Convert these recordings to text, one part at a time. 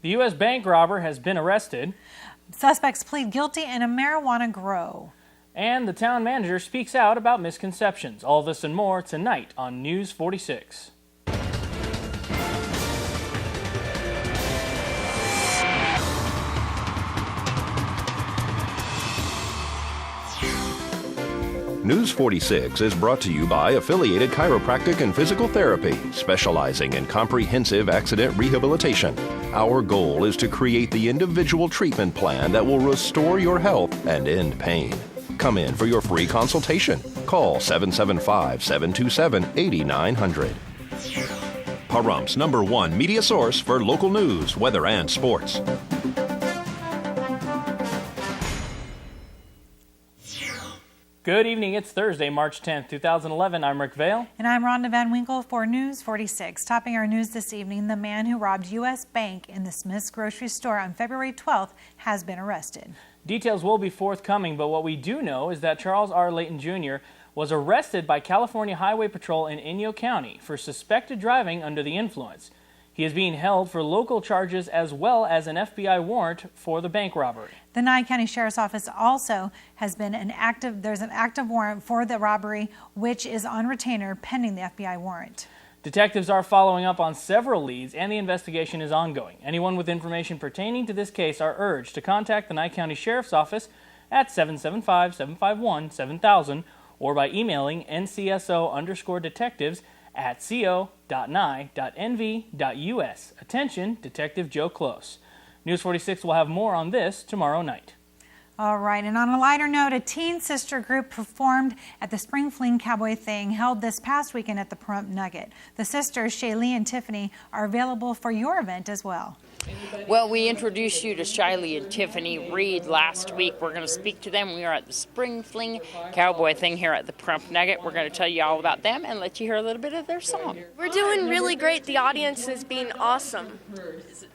The U.S. bank robber has been arrested. Suspects plead guilty in a marijuana grow. And the town manager speaks out about misconceptions. All this and more tonight on News 46. News 46 is brought to you by Affiliated Chiropractic and Physical Therapy, specializing in comprehensive accident rehabilitation. Our goal is to create the individual treatment plan that will restore your health and end pain. Come in for your free consultation. Call 775-727-8900. Pahrumph's #1 media source for local news, weather, and sports. Good evening. It's Thursday, March 10th, 2011. I'm Rick Vale. And I'm Rhonda Van Winkle for News 46. Topping our news this evening, the man who robbed U.S. Bank in the Smith's grocery store on February 12th has been arrested. Details will be forthcoming, but what we do know is that Charles R. Layton Jr. was arrested by California Highway Patrol in Inyo County for suspected driving under the influence. He is being held for local charges as well as an FBI warrant for the bank robbery. The Nye County Sheriff's Office also has been there's an active warrant for the robbery, which is on retainer pending the FBI warrant. Detectives are following up on several leads and the investigation is ongoing. Anyone with information pertaining to this case are urged to contact the Nye County Sheriff's Office at 775-751-7000 or by emailing ncso_detectives at co.nye.nv.us. Attention, Detective Joe Close. News 46 will have more on this tomorrow night. All right, and on a lighter note, a teen sister group performed at the Spring Fling Cowboy Thing held this past weekend at the Pahrump Nugget. The sisters, Shaylee and Tiffany, are available for your event as well. Well, we introduced you to Shiley and Tiffany Reed last week. We're going to speak to them. We are at the Spring Fling Cowboy Thing here at the Pahrump Nugget. We're going to tell you all about them and let you hear a little bit of their song. We're doing really great. The audience has been awesome.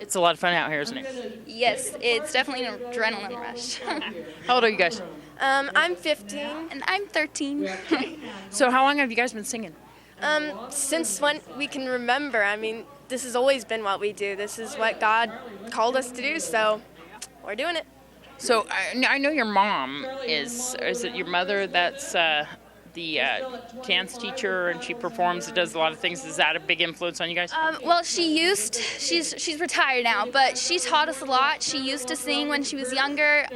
It's a lot of fun out here, isn't it? Yes, it's definitely an adrenaline rush. How old are you guys? I'm 15. And I'm 13. So how long have you guys been singing? Since when we can remember. I mean, this has always been what we do. This is what God called us to do, so we're doing it. So I know your mom is it your mother that's the dance teacher and she performs and does a lot of things. Is that a big influence on you guys? Well, she's retired now, but she taught us a lot. She used to sing when she was younger,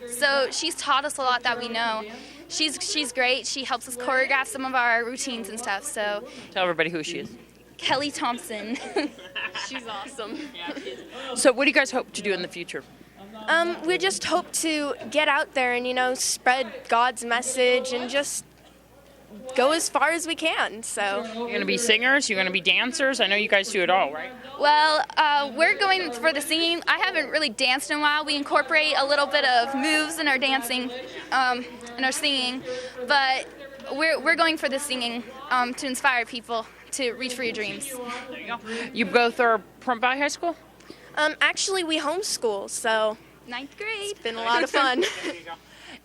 so she's taught us a lot that we know. She's great. She helps us choreograph some of our routines and stuff. So tell everybody who she is. Kelly Thompson. She's awesome. So what do you guys hope to do in the future? We just hope to get out there and, spread God's message and just go as far as we can. So you're going to be singers? You're going to be dancers? I know you guys do it all, right? Well, we're going for the singing. I haven't really danced in a while. We incorporate a little bit of moves in our dancing and our singing, but we're going for the singing to inspire people to reach for your dreams. There you go. You both are from High School? Actually, we homeschool, so 9th grade. It's been a lot of fun. There you go.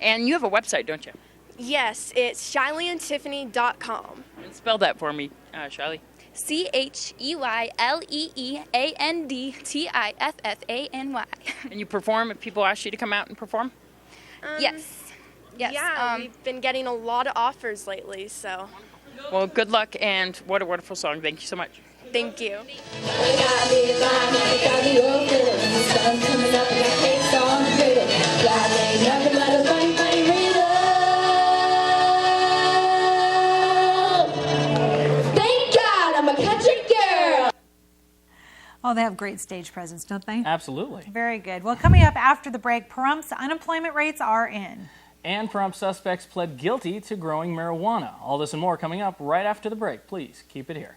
And you have a website, don't you? Yes, it's ShileyandTiffany.com. And spell that for me, Shiley. CHEYLEEANDTIFFANY. And you perform if people ask you to come out and perform? Yes. Yeah, we've been getting a lot of offers lately, so. Well, good luck, and what a wonderful song. Thank you so much. Thank you. Oh, they have great stage presence, don't they? Absolutely. Very good. Well, coming up after the break, Pahrumph's unemployment rates are in. And Pahrump suspects pled guilty to growing marijuana. All this and more coming up right after the break. Please keep it here.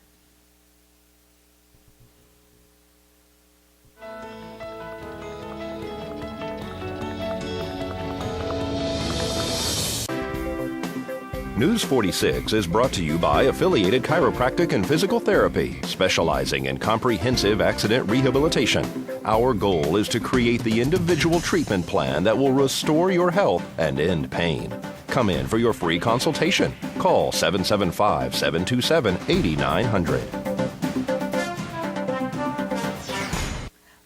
News 46 is brought to you by Affiliated Chiropractic and Physical Therapy, specializing in comprehensive accident rehabilitation. Our goal is to create the individual treatment plan that will restore your health and end pain. Come in for your free consultation. Call 775-727-8900.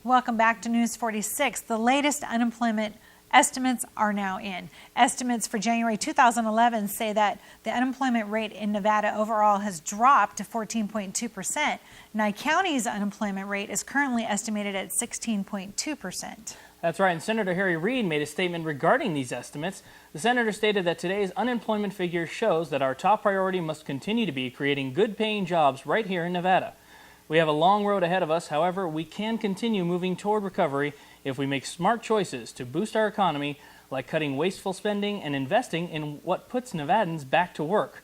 Welcome back to News 46. The latest unemployment estimates are now in. Estimates for January 2011 say that the unemployment rate in Nevada overall has dropped to 14.2%. Nye County's unemployment rate is currently estimated at 16.2%. That's right, and Senator Harry Reid made a statement regarding these estimates. The senator stated that today's unemployment figure shows that our top priority must continue to be creating good-paying jobs right here in Nevada. We have a long road ahead of us, however, we can continue moving toward recovery if we make smart choices to boost our economy, like cutting wasteful spending and investing in what puts Nevadans back to work.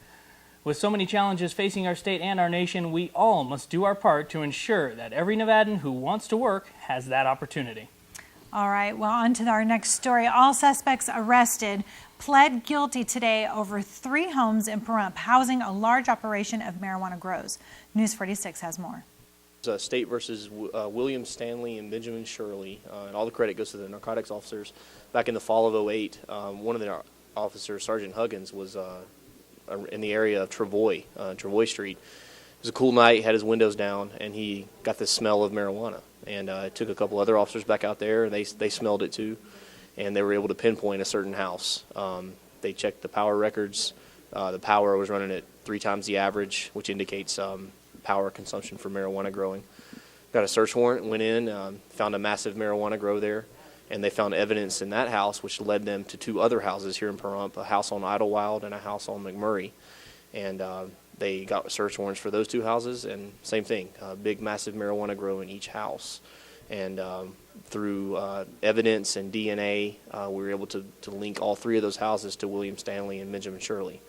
With so many challenges facing our state and our nation, we all must do our part to ensure that every Nevadan who wants to work has that opportunity. All right, well, on to our next story. All suspects arrested pled guilty today over 3 homes in Pahrump housing a large operation of marijuana grows. News 46 has more. State versus William Stanley and Benjamin Shirley, and all the credit goes to the narcotics officers. Back in the fall of '08, one of the officers, Sergeant Huggins, was in the area of Travoy Street. It was a cool night, had his windows down, and he got the smell of marijuana. And it took a couple other officers back out there, and they smelled it too, and they were able to pinpoint a certain house. They checked the power records. The power was running at 3 times the average, which indicates power consumption for marijuana growing. Got a search warrant, went in, found a massive marijuana grow there, and they found evidence in that house which led them to 2 other houses here in Pahrump, a house on Idlewild and a house on McMurray. And they got search warrants for those 2 houses, and same thing, big massive marijuana grow in each house. And through evidence and DNA, we were able to link all 3 of those houses to William Stanley and Benjamin Shirley.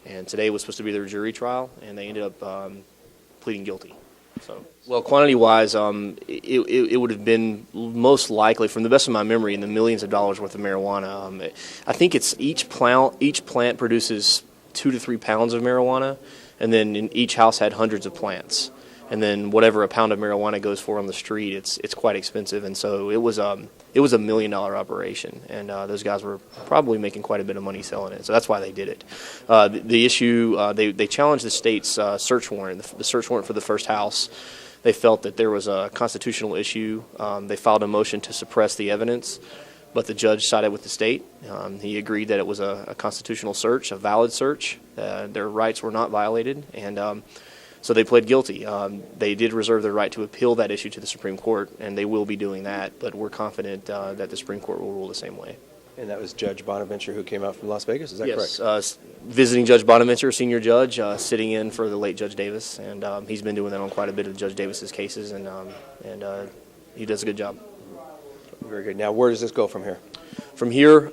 And today was supposed to be their jury trial, and they ended up pleading guilty. So, well, quantity-wise, it would have been most likely, from the best of my memory, in the millions of dollars worth of marijuana. I think it's each plant produces 2 to 3 pounds of marijuana, and then in each house had hundreds of plants. And then whatever a pound of marijuana goes for on the street, it's quite expensive. And so it was a $1 million operation, and those guys were probably making quite a bit of money selling it. So that's why they did it. The issue, they challenged the state's search warrant, the search warrant for the first house. They felt that there was a constitutional issue. They filed a motion to suppress the evidence, but the judge sided with the state. He agreed that it was a constitutional search, a valid search. Their rights were not violated, and so they pled guilty. They did reserve their right to appeal that issue to the Supreme Court, and they will be doing that, but we're confident that the Supreme Court will rule the same way. And that was Judge Bonaventure who came out from Las Vegas, is that correct? Yes, visiting Judge Bonaventure, senior judge, sitting in for the late Judge Davis, and he's been doing that on quite a bit of Judge Davis's cases, and he does a good job. Very good. Now, where does this go from here? From here,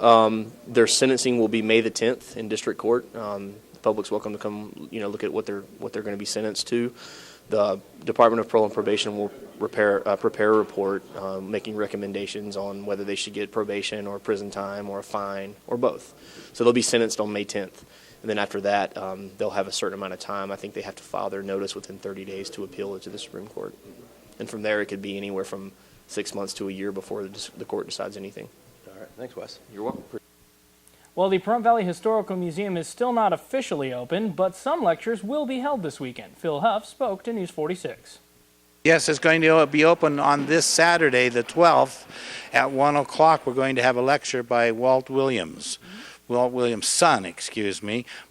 their sentencing will be May the 10th in district court. Public's welcome to come, look at what they're going to be sentenced to. The Department of Parole and Probation will prepare a report making recommendations on whether they should get probation or prison time or a fine or both. So they'll be sentenced on May 10th. And then after that, they'll have a certain amount of time. I think they have to file their notice within 30 days to appeal it to the Supreme Court. And from there, it could be anywhere from 6 months to a year before the court decides anything. All right. Thanks, Wes. You're welcome. Well, the Pahrump Valley Historical Museum is still not officially open, but some lectures will be held this weekend. Phil Huff spoke to News 46. Yes, it's going to be open on this Saturday, the 12th, at 1 o'clock. We're going to have a lecture by Walt Williams' son,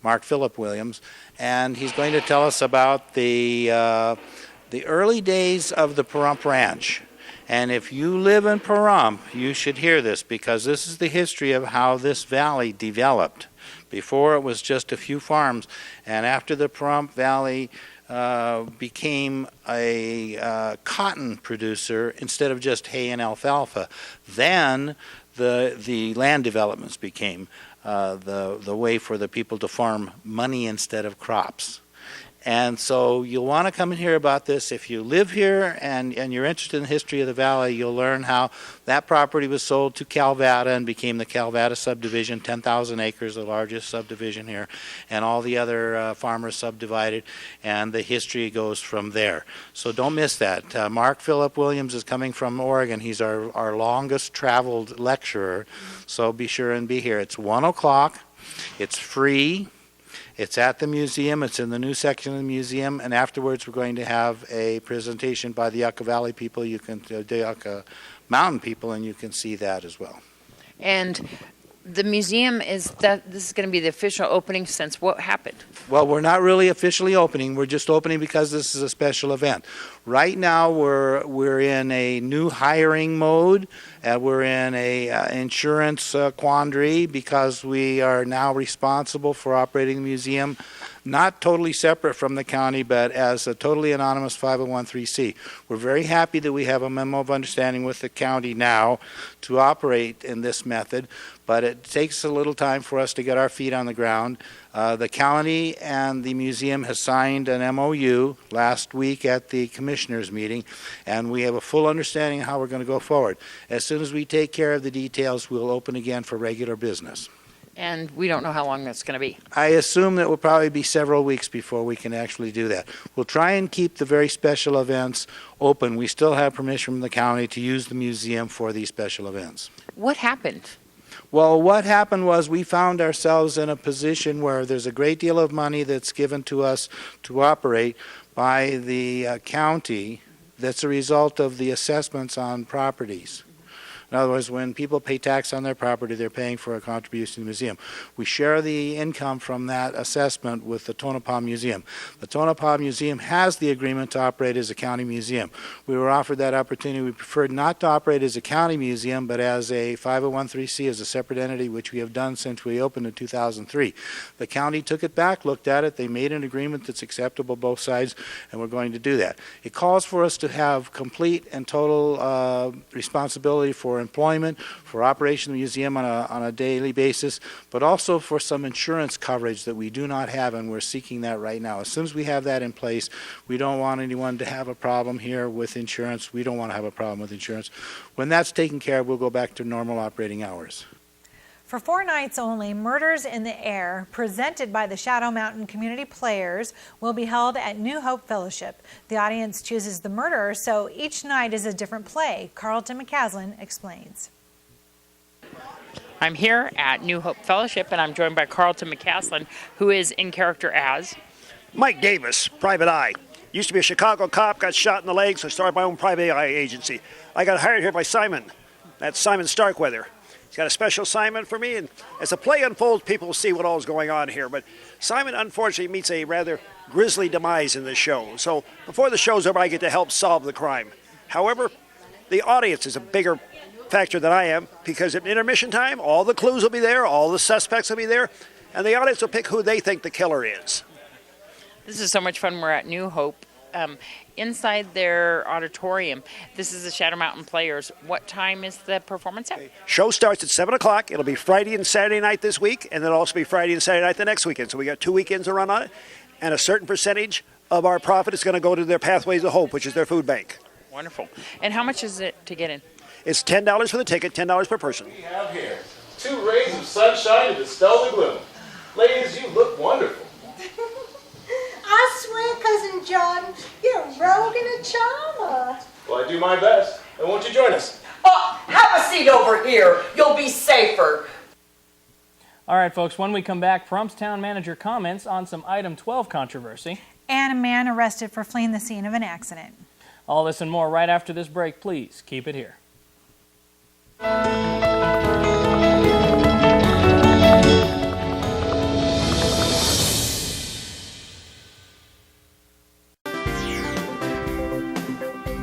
Mark Philip Williams, and he's going to tell us about the early days of the Pahrump Ranch. And if you live in Pahrump, you should hear this, because this is the history of how this valley developed. Before, it was just a few farms, and after the Pahrump Valley became a cotton producer instead of just hay and alfalfa, then the land developments became the way for the people to farm money instead of crops. And so you'll want to come and hear about this. If you live here and you're interested in the history of the valley, you'll learn how that property was sold to Calvada and became the Calvada subdivision, 10,000 acres, the largest subdivision here, and all the other farmers subdivided, and the history goes from there. So don't miss that. Mark Philip Williams is coming from Oregon. He's our longest traveled lecturer, so be sure and be here. It's 1 o'clock. It's free. It's at the museum. It's in the new section of the museum. And afterwards, we're going to have a presentation by the Yucca Valley people, the Yucca Mountain people, and you can see that as well. And the museum this is going to be the official opening since what happened? Well, we're not really officially opening. We're just opening because this is a special event. Right now, we're in a new hiring mode. We're in a insurance quandary because we are now responsible for operating the museum, not totally separate from the county, but as a totally anonymous 501(c)(3). We're very happy that we have a memo of understanding with the county now to operate in this method, but it takes a little time for us to get our feet on the ground. The county and the museum has signed an MOU last week at the commissioners meeting, and we have a full understanding of how we're going to go forward. As soon as we take care of the details, we'll open again for regular business. And we don't know how long that's going to be. I assume that will probably be several weeks before we can actually do that. We'll try and keep the very special events open. We still have permission from the county to use the museum for these special events. What happened? Well, what happened was we found ourselves in a position where there's a great deal of money that's given to us to operate by the county that's a result of the assessments on properties. In other words, when people pay tax on their property, they're paying for a contribution to the museum. We share the income from that assessment with the Tonopah Museum. The Tonopah Museum has the agreement to operate as a county museum. We were offered that opportunity. We preferred not to operate as a county museum, but as a 501(c), as a separate entity, which we have done since we opened in 2003. The county took it back, looked at it. They made an agreement that's acceptable both sides, and we're going to do that. It calls for us to have complete and total responsibility for employment, for operation of the museum on a daily basis, but also for some insurance coverage that we do not have, and we're seeking that right now. As soon as we have that in place, we don't want anyone to have a problem here with insurance. We don't want to have a problem with insurance. When that's taken care of, we'll go back to normal operating hours. For 4 nights only, Murders in the Air, presented by the Shadow Mountain Community Players, will be held at New Hope Fellowship. The audience chooses the murderer, so each night is a different play. Carlton McCaslin explains. I'm here at New Hope Fellowship, and I'm joined by Carlton McCaslin, who is in character as Mike Davis, private eye. Used to be a Chicago cop, got shot in the leg, so I started my own private eye agency. I got hired here by Simon. That's Simon Starkweather. He's got a special assignment for me, and as the play unfolds, people will see what all is going on here. But Simon, unfortunately, meets a rather grisly demise in the show. So before the show's over, I get to help solve the crime. However, the audience is a bigger factor than I am, because at intermission time, all the clues will be there, all the suspects will be there, and the audience will pick who they think the killer is. This is so much fun. We're at New Hope. Inside their auditorium, this is the Shadow Mountain Players. What time is the performance at? Show starts at 7 o'clock. It'll be Friday and Saturday night this week, and it'll also be Friday and Saturday night the next weekend. So we got 2 weekends to run on it, and a certain percentage of our profit is going to go to their Pathways of Hope, which is their food bank. Wonderful. And how much is it to get in? It's $10 for the ticket, $10 per person. We have here 2 rays of sunshine to dispel the gloom. Ladies, you look wonderful. I swear, Cousin John, you're a rogue and a charmer. Well, I do my best. And won't you join us? Oh, have a seat over here. You'll be safer. All right, folks, when we come back, Pahrumps town manager comments on some item 12 controversy. And a man arrested for fleeing the scene of an accident. All this and more right after this break. Please keep it here.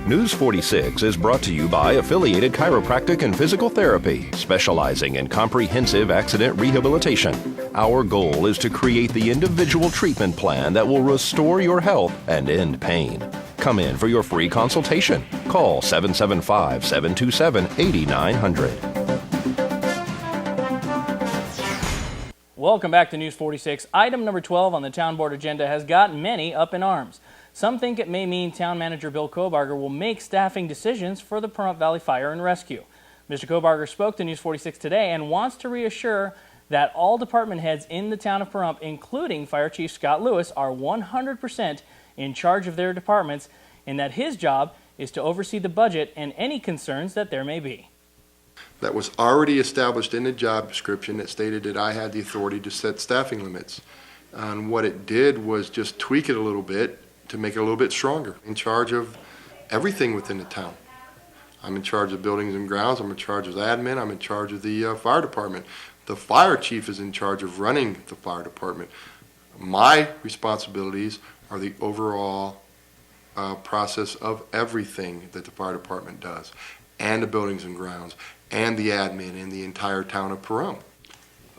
News 46 is brought to you by Affiliated Chiropractic and Physical Therapy, specializing in comprehensive accident rehabilitation. Our goal is to create the individual treatment plan that will restore your health and end pain. Come in for your free consultation. Call 775-727-8900. Welcome back to News 46. Item number 12 on the town board agenda has got many up in arms. Some think it may mean Town Manager Bill Kobarger will make staffing decisions for the Pahrump Valley Fire and Rescue. Mr. Kobarger spoke to News 46 today and wants to reassure that all department heads in the town of Pahrump, including Fire Chief Scott Lewis, are 100% in charge of their departments, and that his job is to oversee the budget and any concerns that there may be. That was already established in the job description that stated that I had the authority to set staffing limits. And what it did was just tweak it a little bit to make it a little bit stronger. In charge of everything within the town. I'm in charge of buildings and grounds, I'm in charge of admin, I'm in charge of the fire department. The fire chief is in charge of running the fire department. My responsibilities are the overall process of everything that the fire department does, and the buildings and grounds, and the admin in the entire town of Pahrump.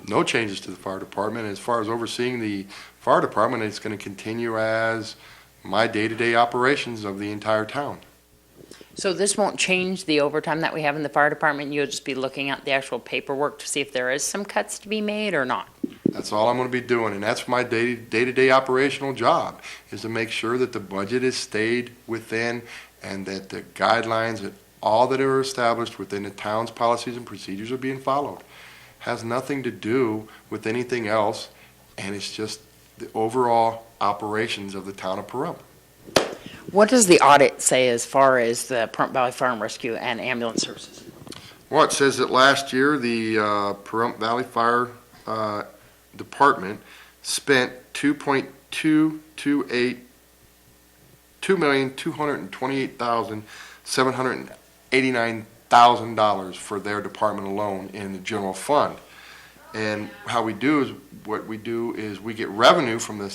No changes to the fire department. As far as overseeing the fire department, it's going to continue as my day-to-day operations of the entire town. So this won't change the overtime that we have in the fire department? You'll just be looking at the actual paperwork to see if there is some cuts to be made or not? That's all I'm going to be doing, and that's my day-to-day operational job, is to make sure that the budget is stayed within and that the guidelines and all that are established within the town's policies and procedures are being followed. Has nothing to do with anything else, and it's just the overall operations of the town of Pahrump. What does the audit say as far as the Pahrump Valley Fire and Rescue and ambulance services? Well, it says that last year the Pahrump Valley Fire Department spent $2,228,789 for their department alone in the general fund. And how we do is, what we do is we get revenue from the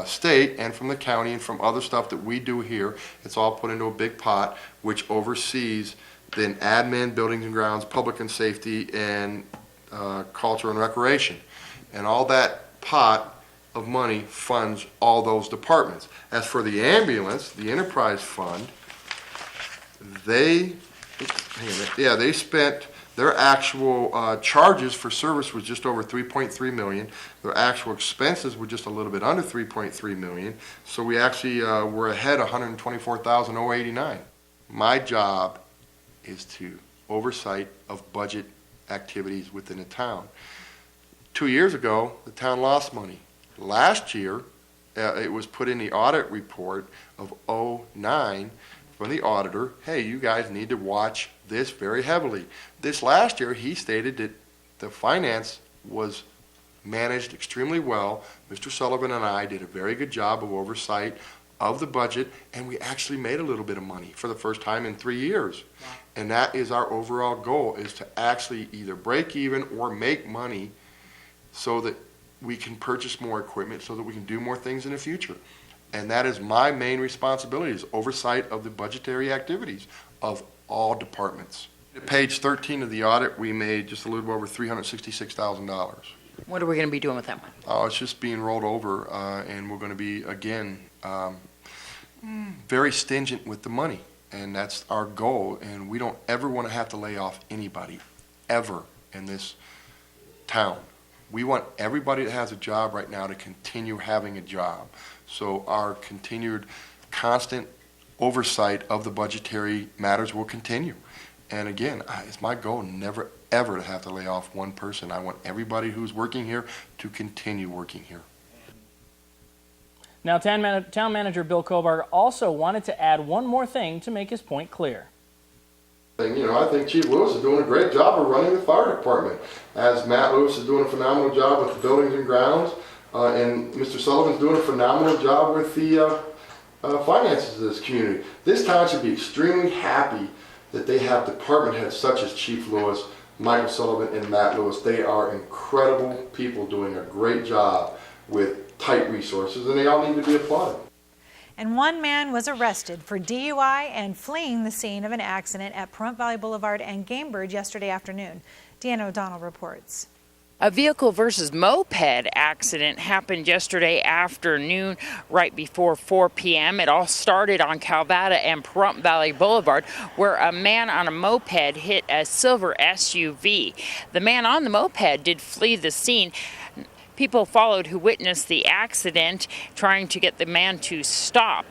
state and from the county and from other stuff that we do here. It's all put into a big pot, which oversees then admin, buildings and grounds, public and safety, and culture and recreation. And all that pot of money funds all those departments. As for the ambulance, the enterprise fund, they spent their actual charges for service was just over $3.3 million. Their actual expenses were just a little bit under $3.3 million. So we actually were ahead $124,089. My job is to oversight of budget activities within the town. 2 years ago, the town lost money. Last year, it was put in the audit report of 2009 from the auditor, hey, you guys need to watch this very heavily. This last year, he stated that the finance was managed extremely well. Mr. Sullivan and I did a very good job of oversight of the budget, and we actually made a little bit of money for the first time in 3 years. Wow. And that is our overall goal, is to actually either break even or make money so that we can purchase more equipment, so that we can do more things in the future. And that is my main responsibility, is oversight of the budgetary activities of all departments. At page 13 of the audit, we made just a little over $366,000. What are we going to be doing with that money? Oh, it's just being rolled over, and we're going to be, again, very stingent with the money. And that's our goal, and we don't ever want to have to lay off anybody, ever, in this town. We want everybody that has a job right now to continue having a job. So our continued constant oversight of the budgetary matters will continue. And again, it's my goal never ever to have to lay off one person. I want everybody who's working here to continue working here. Now, Town Manager Bill Kobar also wanted to add one more thing to make his point clear. You know, I think Chief Lewis is doing a great job of running the fire department, as Matt Lewis is doing a phenomenal job with the buildings and grounds, and Mr. Sullivan's doing a phenomenal job with the finances of this community. This town should be extremely happy that they have department heads such as Chief Lewis, Michael Sullivan, and Matt Lewis. They are incredible people doing a great job with tight resources, and they all need to be applauded. And one man was arrested for DUI and fleeing the scene of an accident at Pahrump Valley Boulevard and Gamebird yesterday afternoon. Deanna O'Donnell reports. A vehicle versus moped accident happened yesterday afternoon right before 4 p.m. It all started on Calvada and Pahrump Valley Boulevard, where a man on a moped hit a silver SUV. The man on the moped did flee the scene. People followed who witnessed the accident, trying to get the man to stop.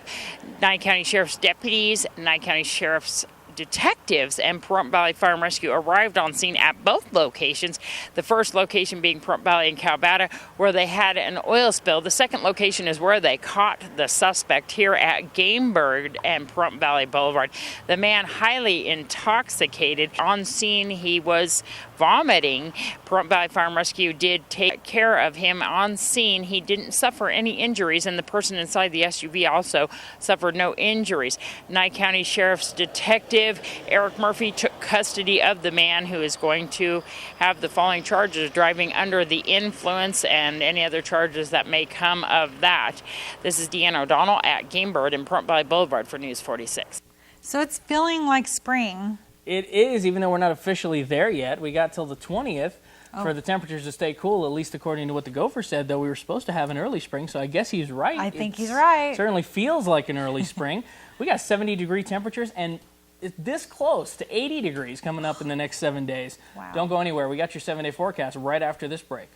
Nye County Sheriff's deputies, Nye County Sheriff's detectives and Pahrump Valley Fire and Rescue arrived on scene at both locations. The first location being Pahrump Valley in Calvada, where they had an oil spill. The second location is where they caught the suspect here at Game Bird and Pahrump Valley Boulevard. The man highly intoxicated. On scene, he was vomiting. Pahrump Valley Fire and Rescue did take care of him on scene. He didn't suffer any injuries, and the person inside the SUV also suffered no injuries. Nye County Sheriff's Detective Eric Murphy took custody of the man, who is going to have the following charges: driving under the influence and any other charges that may come of that. This is Deanna O'Donnell at Game Bird and Pahrump Valley Boulevard for News 46. So it's feeling like spring. It is, even though we're not officially there yet. We got till the 20th for the temperatures to stay cool, at least according to what the gopher said, though we were supposed to have an early spring, so I guess he's right. I think he's right. Certainly feels like an early spring. We got 70-degree temperatures, and it's this close to 80 degrees coming up in the next 7 days. Wow. Don't go anywhere. We got your 7-day forecast right after this break.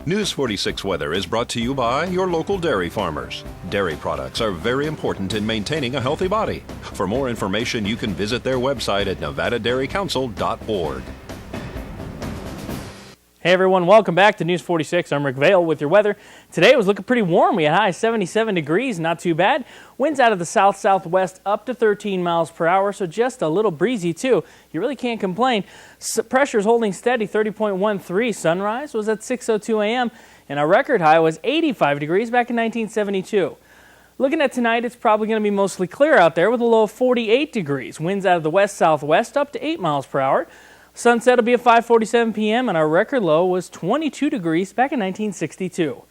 News 46 weather is brought to you by your local dairy farmers. Dairy products are very important in maintaining a healthy body. For more information, you can visit their website at nevadadairyycouncil.org. Hey everyone, welcome back to News 46. I'm Rick Vale with your weather. Today it was looking pretty warm. We had high 77 degrees, not too bad. Winds out of the south-southwest up to 13 miles per hour, so just a little breezy too. You really can't complain. Pressure's holding steady, 30.13. Sunrise was at 6:02 a.m. and our record high was 85 degrees back in 1972. Looking at tonight, it's probably going to be mostly clear out there with a low of 48 degrees. Winds out of the west-southwest up to 8 miles per hour. Sunset will be at 5:47 p.m. and our record low was 22 degrees back in 1962.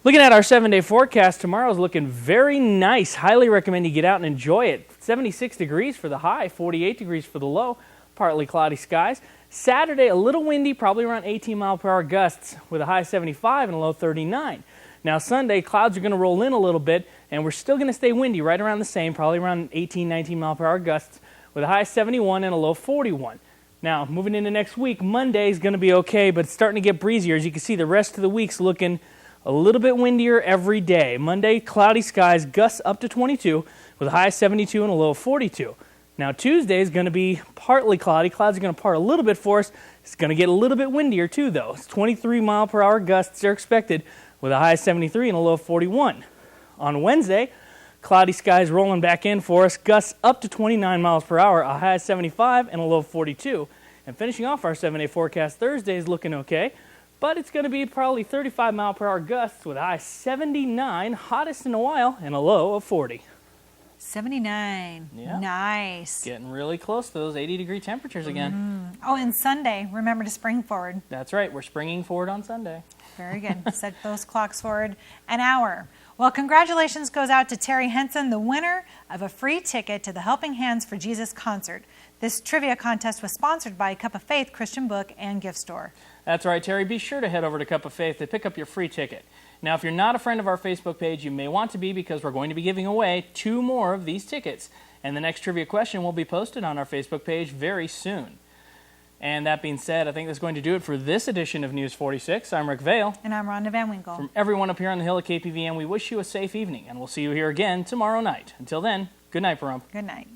Looking at our 7-day forecast, tomorrow is looking very nice. Highly recommend you get out and enjoy it. 76 degrees for the high, 48 degrees for the low, partly cloudy skies. Saturday, a little windy, probably around 18 mile per hour gusts with a high 75 and a low 39. Now Sunday, clouds are going to roll in a little bit and we're still going to stay windy right around the same, probably around 18, 19 mile per hour gusts with a high 71 and a low 41. Now, moving into next week, Monday is going to be okay, but it's starting to get breezier. As you can see, the rest of the week's looking a little bit windier every day. Monday, cloudy skies, gusts up to 22 with a high 72 and a low 42. Now, Tuesday is going to be partly cloudy. Clouds are going to part a little bit for us. It's going to get a little bit windier, too, though. It's 23 mile per hour gusts are expected with a high 73 and a low 41. On Wednesday, cloudy skies rolling back in for us, gusts up to 29 miles per hour, a high 75 and a low 42. And finishing off our 7-day forecast, Thursday is looking okay, but it's going to be probably 35 mile per hour gusts with a high 79, hottest in a while, and a low of 40. 79. Yeah. Nice. Getting really close to those 80-degree temperatures again. Oh, and Sunday, remember to spring forward. That's right. We're springing forward on Sunday. Very good. Set those clocks forward an hour. Well, congratulations goes out to Terry Henson, the winner of a free ticket to the Helping Hands for Jesus concert. This trivia contest was sponsored by Cup of Faith Christian Book and Gift Store. That's right, Terry. Be sure to head over to Cup of Faith to pick up your free ticket. Now, if you're not a friend of our Facebook page, you may want to be because we're going to be giving away 2 more of these tickets. And the next trivia question will be posted on our Facebook page very soon. And that being said, I think that's going to do it for this edition of News 46. I'm Rick Vale. And I'm Rhonda Van Winkle. From everyone up here on the hill at KPVM, we wish you a safe evening, and we'll see you here again tomorrow night. Until then, good night, Pahrump. Good night.